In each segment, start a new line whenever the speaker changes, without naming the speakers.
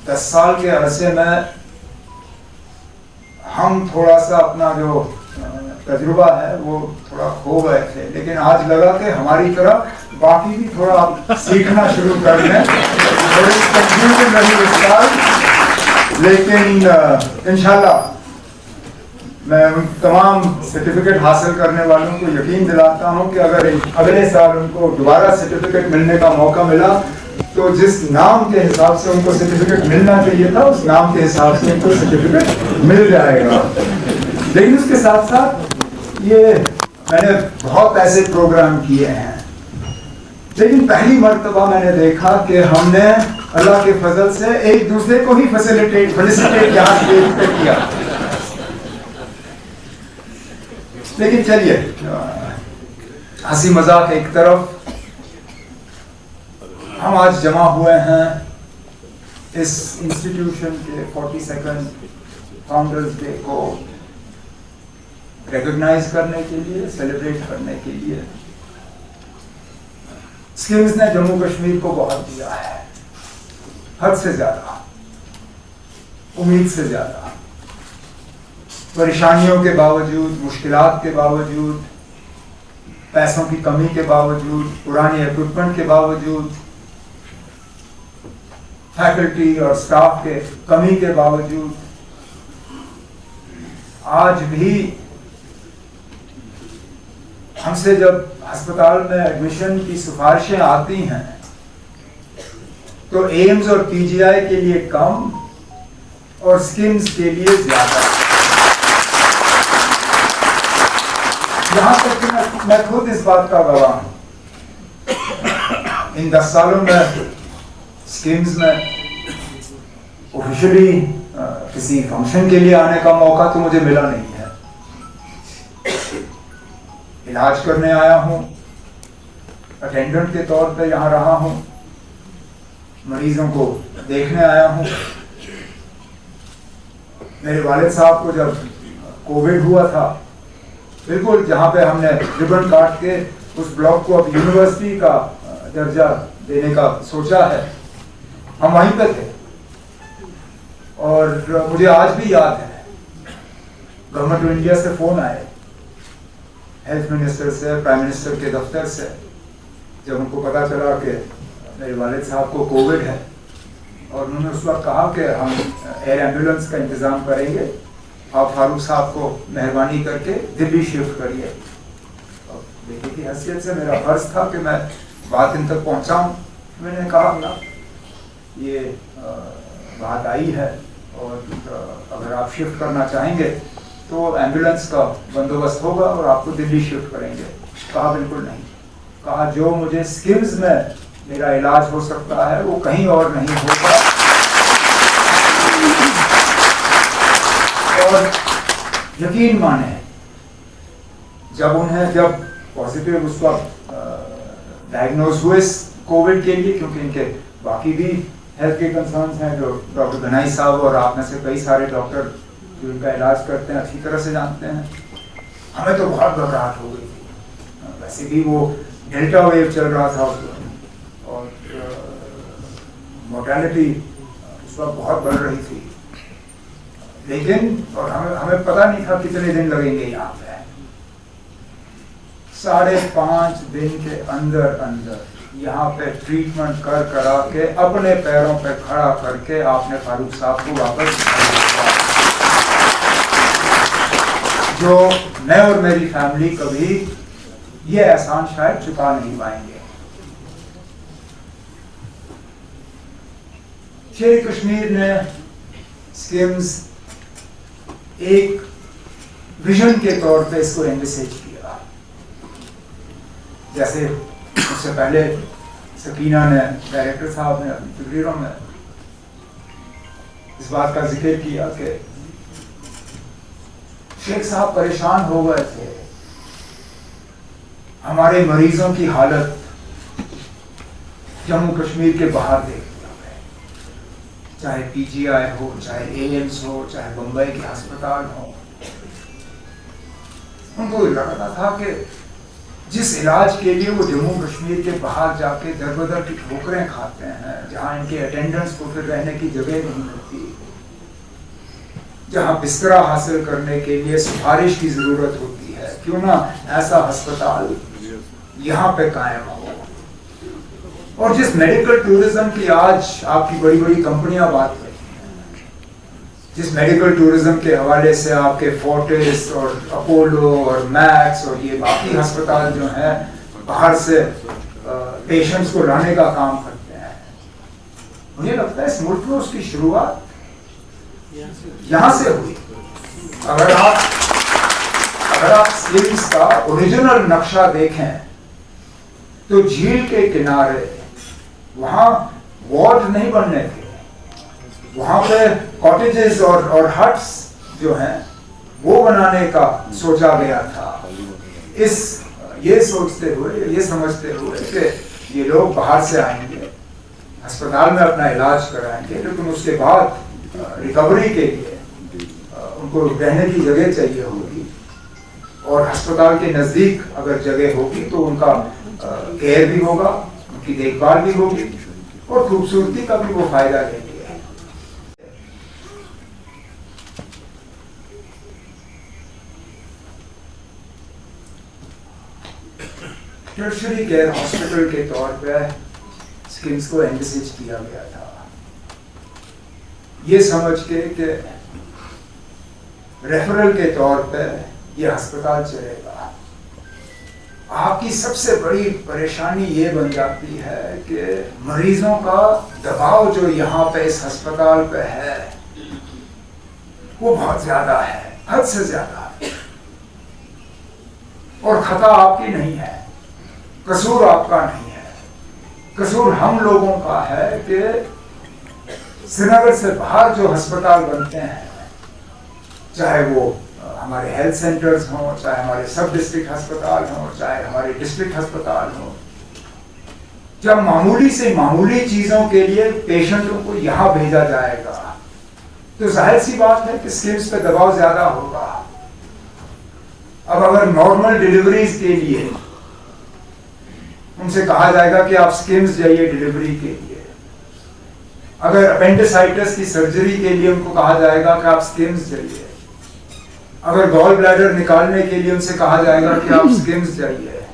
10 साल के अरसे में हम थोड़ा सा अपना जो तजुर्बा है वो थोड़ा खो गए थे, लेकिन आज लगा कि हमारी तरह बाकी भी थोड़ा सीखना शुरू कर दें। थोड़ी कंफ्यूजन रही इस साल, लेकिन इंशाल्लाह मैं उन तमाम सर्टिफिकेट हासिल करने वालों को यकीन दिलाता हूं कि अगर अगले साल उनको दोबारा सर्टिफिकेट मिलने का मौका मिला तो जिस नाम के हिसाब से उनको सर्टिफिकेट मिलना चाहिए था उस नाम के हिसाब से उनको सर्टिफिकेट मिल जाएगा। लेकिन उसके साथ साथ ये मैंने बहुत ऐसे प्रोग्राम किए हैं, लेकिन पहली मर्तबा मैंने देखा कि हमने अल्लाह के फजल से एक दूसरे को ही फेलिसिटेट यहाँ स्टेज पे किया। लेकिन चलिए, हंसी मजाक एक तरफ, हम आज जमा हुए हैं इस इंस्टीट्यूशन के 42nd फाउंडर्स डे को रिकॉग्नाइज करने के लिए, सेलिब्रेट करने के लिए। स्किम्स ने जम्मू कश्मीर को बहुत दिया है, हद से ज्यादा, उम्मीद से ज्यादा। परेशानियों के बावजूद, मुश्किलात के बावजूद, पैसों की कमी के बावजूद, पुरानी इक्विपमेंट के बावजूद, फैकल्टी और स्टाफ के कमी के बावजूद, आज भी हमसे जब अस्पताल में एडमिशन की सिफारिशें आती हैं तो एम्स और पीजीआई के लिए कम और स्किम्स के लिए ज्यादा। यहां तक कि मैं खुद इस बात का गवाह हूं। इन 10 सालों में स्किम्स में ऑफिशियली किसी फंक्शन के लिए आने का मौका तो मुझे मिला नहीं है। इलाज करने आया हूं, अटेंडेंट के तौर पे यहाँ रहा हूं, मरीजों को देखने आया हूं। मेरे वालिद साहब को जब कोविड हुआ था, बिल्कुल जहाँ पे हमने रिबन काट के उस ब्लॉक को अब यूनिवर्सिटी का दर्जा देने का सोचा है, हम वहीं पे थे। और मुझे आज भी याद है, गवर्नमेंट ऑफ इंडिया से फोन आए, हेल्थ मिनिस्टर से, प्राइम मिनिस्टर के दफ्तर से, जब उनको पता चला कि मेरे वालिद साहब को कोविड है, और उन्होंने उस वक्त कहा कि हम एयर एम्बुलेंस का इंतज़ाम करेंगे, आप फारूक साहब को मेहरबानी करके दिल्ली शिफ्ट करिए। और बेटे की हैसियत से मेरा फर्ज था कि मैं बात इन तक पहुँचाऊँ। मैंने कहा ना, ये बात आई है और अगर आप शिफ्ट करना चाहेंगे तो एम्बुलेंस का बंदोबस्त होगा और आपको दिल्ली शिफ्ट करेंगे। कहा बिल्कुल नहीं। कहा जो मुझे स्किम्स में मेरा इलाज हो सकता है वो कहीं और नहीं होगा। और यकीन माने, जब पॉजिटिव उस वक्त डायग्नोज हुए कोविड के लिए, क्योंकि इनके बाकी भी हेल्थ के कंसर्न्स हैं जो डॉक्टर गनाई साहब और आप में से कई सारे डॉक्टर जो इनका इलाज करते हैं अच्छी तरह से जानते हैं, हमें तो बहुत घबराहट हो गई थी। वैसे भी वो डेल्टा वेव चल रहा था और मोर्टेलिटी उस वक्त बहुत बढ़ रही थी, लेकिन और हमें पता नहीं था कितने दिन लगेंगे यहाँ पे। 5.5 दिन के अंदर यहाँ पे ट्रीटमेंट करा के अपने पैरों पे खड़ा करके आपने फारूक साहब को वापस, जो मैं और मेरी फैमिली कभी ये एहसान शायद चुका नहीं पाएंगे। शेर कश्मीर ने स्किम्स एक विजन के तौर पे इसको एनविसेज किया। जैसे उससे पहले सकीना ने, डायरेक्टर साहब ने अपनी तकरीरों में इस बात का जिक्र किया कि शेख साहब परेशान हो गए थे, हमारे मरीजों की हालत जम्मू कश्मीर के बाहर देख लिया गया, चाहे पीजीआई हो, चाहे एम्स हो, चाहे बम्बई के अस्पताल हो। उनको लगता था कि जिस इलाज के लिए वो जम्मू कश्मीर के बाहर जाके दर बदर की ठोकरें खाते हैं, जहाँ इनके अटेंडेंट्स को फिर रहने की जगह नहीं मिलती, जहाँ बिस्तरा हासिल करने के लिए सिफारिश की जरूरत होती है, क्यों ना ऐसा अस्पताल यहाँ पे कायम हो। और जिस मेडिकल टूरिज्म की आज आपकी बड़ी बड़ी कंपनियां बात करती हैं, जिस मेडिकल टूरिज्म के हवाले से आपके फोर्टिस और अपोलो और मैक्स और ये बाकी अस्पताल जो हैं बाहर से पेशेंट्स को लाने का काम करते हैं, मुझे लगता है इस मुल्क में उसकी शुरुआत यहाँ से हुई। अगर आप स्किम्स का ओरिजिनल नक्शा देखें तो झील के किनारे वहां वार्ड नहीं बनने थे, वहां पे कॉटेजेस और हट्स जो हैं वो बनाने का सोचा गया था। ये सोचते हुए, ये समझते हुए कि ये लोग बाहर से आएंगे, अस्पताल में अपना इलाज कराएंगे, लेकिन उसके बाद रिकवरी के लिए उनको रहने की जगह चाहिए होगी, और अस्पताल के नजदीक अगर जगह होगी तो उनका केयर भी होगा, उनकी देखभाल भी होगी, और खूबसूरती का भी वो फायदा लेंगे। टर्शरी केयर हॉस्पिटल के तौर पे स्किम्स को एनविसेज किया गया था, ये समझ के कि रेफरल के तौर पे ये अस्पताल चलेगा। आपकी सबसे बड़ी परेशानी ये बन जाती है कि मरीजों का दबाव जो यहाँ पे इस अस्पताल पे है वो बहुत ज्यादा है, हद से ज्यादा है, और खता आपकी नहीं है, कसूर आपका नहीं है, कसूर हम लोगों का है कि श्रीनगर से बाहर जो अस्पताल बनते हैं, चाहे वो हमारे हेल्थ सेंटर्स हों, चाहे हमारे सब डिस्ट्रिक्ट अस्पताल हों, चाहे हमारे डिस्ट्रिक्ट अस्पताल हों, जब मामूली से मामूली चीजों के लिए पेशेंटों को यहाँ भेजा जाएगा तो जाहिर सी बात है कि स्किम्स पे दबाव ज्यादा होगा। अब अगर नॉर्मल डिलीवरीज के लिए उनसे कहा जाएगा कि आप स्किम्स जाइए डिलीवरी के लिए, अगर अपेंडिसाइटिस की सर्जरी के लिए उनको कहा जाएगा कि आप स्किम्स जाइए, अगर गॉल ब्लैडर निकालने के लिए उनसे कहा जाएगा कि आप स्किम्स जाइए,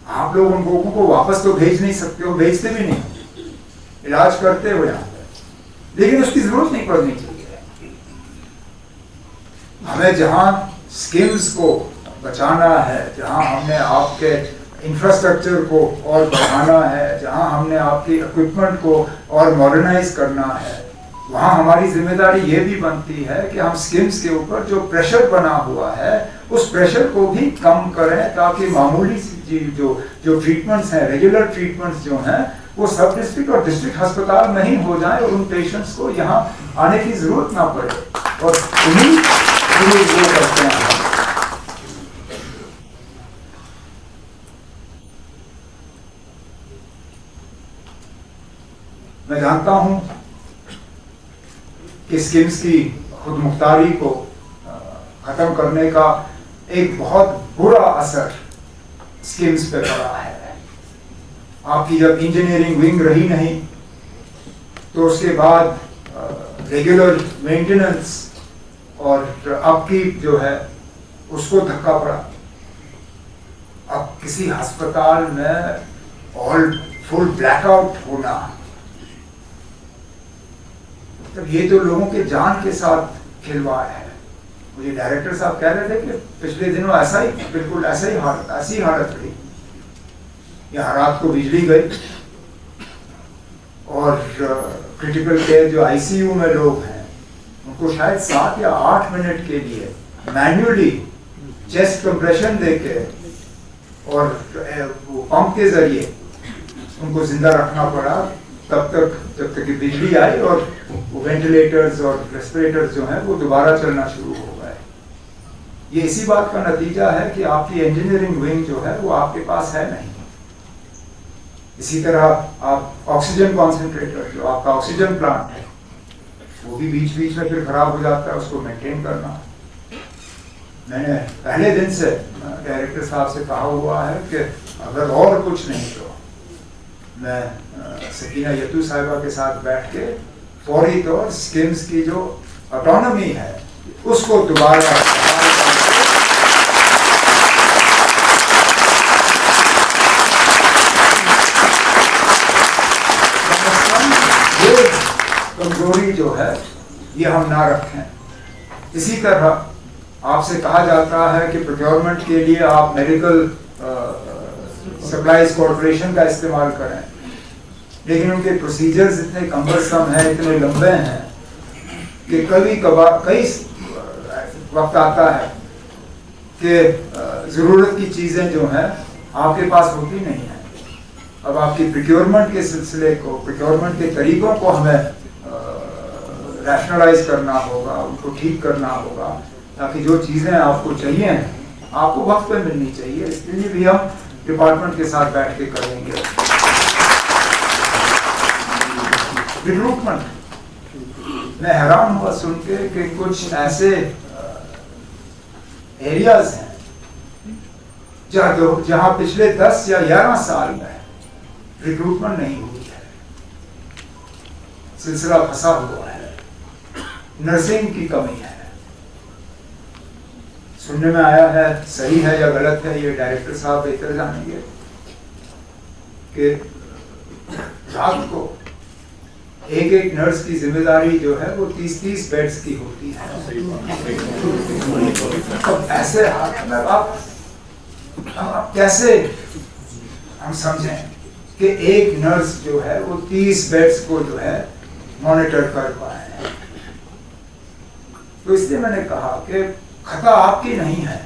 आप लोग उन लोगों को वापस तो भेज नहीं सकते हो, भेजते भी नहीं, इलाज करते हो यहाँ पे, लेकिन उसकी जरूरत नहीं पड़नी चाहिए। हमें जहां स्किम्स को बचाना है, जहां हमने आपके इंफ्रास्ट्रक्चर को और बढ़ाना है, जहां हमने आपके इक्विपमेंट को और मॉडर्नाइज करना है, वहां हमारी जिम्मेदारी ये भी बनती है कि हम स्किम्स के ऊपर जो प्रेशर बना हुआ है उस प्रेशर को भी कम करें, ताकि मामूली जो ट्रीटमेंट्स हैं, रेगुलर ट्रीटमेंट्स जो हैं, वो सब डिस्ट्रिक्ट और डिस्ट्रिक्ट अस्पताल में ही हो जाए और उन पेशेंट्स को यहाँ आने की जरूरत ना पड़े, और उन्हीं वो करते हैं। मैं जानता हूं कि स्किम्स की खुद मुख्तारी को खत्म करने का एक बहुत बुरा असर स्किम्स पे पड़ा है। आपकी जब इंजीनियरिंग विंग रही नहीं तो उसके बाद रेगुलर मेंटेनेंस और अपकीप जो है उसको धक्का पड़ा। अब किसी अस्पताल में ऑल फुल ब्लैकआउट होना, तब ये तो लोगों के जान के साथ खिलवाड़ है। मुझे डायरेक्टर साहब कह रहे थे कि पिछले दिनों ऐसा ही, बिल्कुल ऐसी हालत रही, यहाँ रात को बिजली गई और क्रिटिकल केयर जो आईसीयू में लोग हैं उनको शायद 7 या 8 मिनट के लिए मैन्युअली चेस्ट कंप्रेशन देके और वो पंप के जरिए उनको जिंदा रखना पड़ा, तब तक जब तक कि बिजली आई और वो वेंटिलेटर्स और रेस्पिरेटर्स जो हैं वो दोबारा चलना शुरू हो गए। ये इसी बात का नतीजा है कि आपकी इंजीनियरिंग विंग जो है वो आपके पास है नहीं। इसी तरह आप ऑक्सीजन कॉन्सेंट्रेटर, जो आपका ऑक्सीजन प्लांट है, वो भी बीच बीच में फिर खराब हो जाता है, उसको मेंटेन करना। मैंने पहले दिन से डायरेक्टर साहब से कहा हुआ है कि अगर और कुछ नहीं तो मैं सकीना यतू साहिबा के साथ बैठ के फौरी तौर स्किम्स की जो ऑटोनॉमी है उसको दोबारा कमजोरी जो है ये हम ना रखें। इसी तरह आपसे कहा जाता है कि प्रोक्योरमेंट के लिए आप मेडिकल सप्लाईज कॉर्पोरेशन का इस्तेमाल करें, लेकिन उनके प्रोसीजर्स इतने कम्बरसम हैं, इतने लंबे हैं कि कई वक्त आता है कि ज़रूरत की चीज़ें जो हैं आपके पास होती नहीं हैं। अब आपकी प्रोक्योरमेंट के सिलसिले को, प्रोक्योरमेंट के तरीकों को हमें रैशनलाइज करना होगा, उनको ठीक करना होगा, ताकि जो चीज़ें आपको चाहिए आपको वक्त पे मिलनी चाहिए। इसके लिए भी हम डिपार्टमेंट के साथ बैठ के करेंगे। रिक्रूटमेंट, मैं हैरान हुआ सुन के कि कुछ ऐसे एरियाज हैं जहां पिछले 10 या 11 साल में रिक्रूटमेंट नहीं हुई है, सिलसिला फंसा हुआ है, नर्सिंग की कमी है। सुनने में आया है, सही है या गलत है ये डायरेक्टर साहब बेहतर जानेंगे, कि रात को एक नर्स की जिम्मेदारी जो है वो 30-30 बेड्स की होती है। अब ऐसे हाथ में आप कैसे हम समझें कि एक नर्स जो है वो 30 बेड्स को जो है मॉनिटर कर पाए। तो इसलिए मैंने कहा कि खता आपकी नहीं है।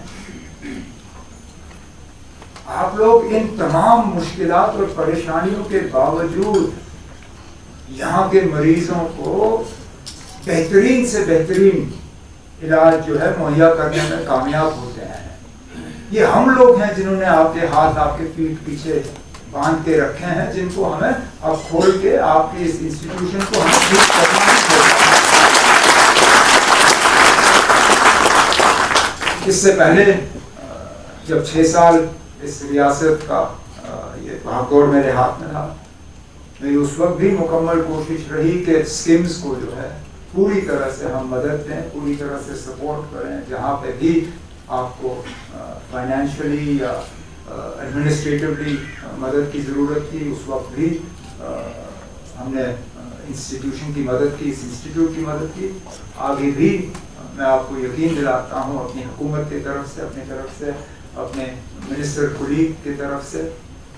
आप लोग इन तमाम मुश्किलात और परेशानियों के बावजूद यहाँ के मरीजों को बेहतरीन से बेहतरीन इलाज जो है मुहैया करने में कामयाब होते हैं। ये हम लोग हैं जिन्होंने आपके हाथ, आपके पीठ पीछे बांध के रखे हैं, जिनको हमें अब खोल के आपके इस इंस्टीट्यूशन को हमें ठीक करना होगा। इससे पहले जब 6 साल इस रियासत का ये भागदौड़ मेरे हाथ में था, मेरी उस वक्त भी मुकम्मल कोशिश रही कि स्कीम्स को जो है पूरी तरह से हम मदद दें, पूरी तरह से सपोर्ट करें। जहाँ पे भी आपको फाइनेंशियली या एडमिनिस्ट्रेटिवली मदद की ज़रूरत थी, उस वक्त भी हमने इंस्टीट्यूशन की मदद की, इस इंस्टीट्यूट की मदद की। आगे भी मैं आपको यकीन दिलाता हूँ अपनी हुकूमत की तरफ से, अपनी तरफ से, अपने मिनिस्टर कुलीग की तरफ से,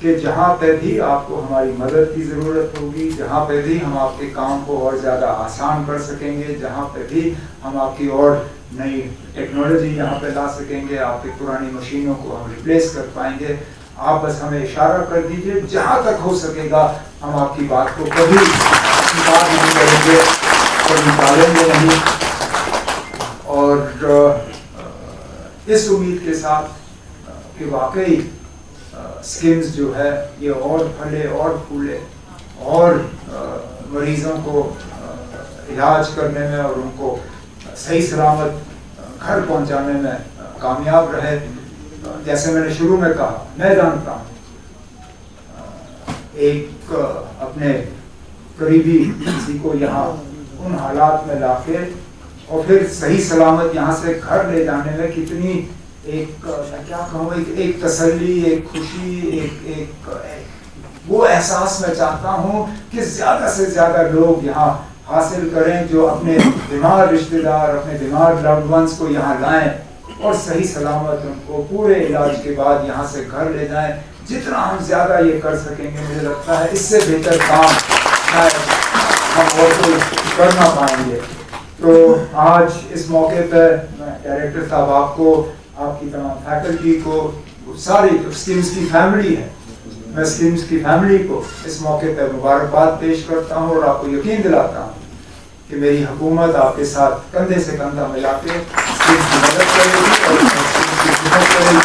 कि जहाँ पे भी आपको हमारी मदद की ज़रूरत होगी, जहाँ पे भी हम आपके काम को और ज़्यादा आसान कर सकेंगे, जहाँ पे भी हम आपकी और नई टेक्नोलॉजी यहाँ पे ला सकेंगे, आपकी पुरानी मशीनों को हम रिप्लेस कर पाएंगे, आप बस हमें इशारा कर दीजिए। जहाँ तक हो सकेगा हम आपकी बात को कभी बात नहीं करेंगे, कभी टालेंगे नहीं। और इस उम्मीद के साथ कि वाकई स्कीम्स जो है ये और फले और फूले और मरीजों को इलाज करने में और उनको सही सलामत घर पहुंचाने में कामयाब रहे। जैसे मैंने शुरू में कहा, मैं जानता हूँ एक अपने करीबी किसी को यहाँ उन हालात में लाके और फिर सही सलामत यहाँ से घर ले जाने में कितनी एक मैं क्या कहूँ, एक तसल्ली, एक खुशी, एक वो एहसास मैं चाहता हूँ कि ज़्यादा से ज़्यादा लोग यहाँ हासिल करें, जो अपने बीमार रिश्तेदार, अपने बीमार लव्ड वंस को यहाँ लाएं और सही सलामत उनको पूरे इलाज के बाद यहाँ से घर ले जाएं। जितना हम ज़्यादा ये कर सकेंगे, मुझे लगता है इससे बेहतर काम हम और कोई कर ना पाएंगे। तो आज इस मौके पर मैं डायरेक्टर साहब आपको, आपकी तमाम फैकल्टी को, सारी जो स्कीम्स की फैमिली है, मैं स्कीम्स की फैमिली को इस मौके पर मुबारकबाद पेश करता हूँ और आपको यकीन दिलाता हूँ कि मेरी हुकूमत आपके साथ कंधे से कंधा मिला के स्कीम्स की मदद करेगी और स्कीम्स की खिदमत करेगी।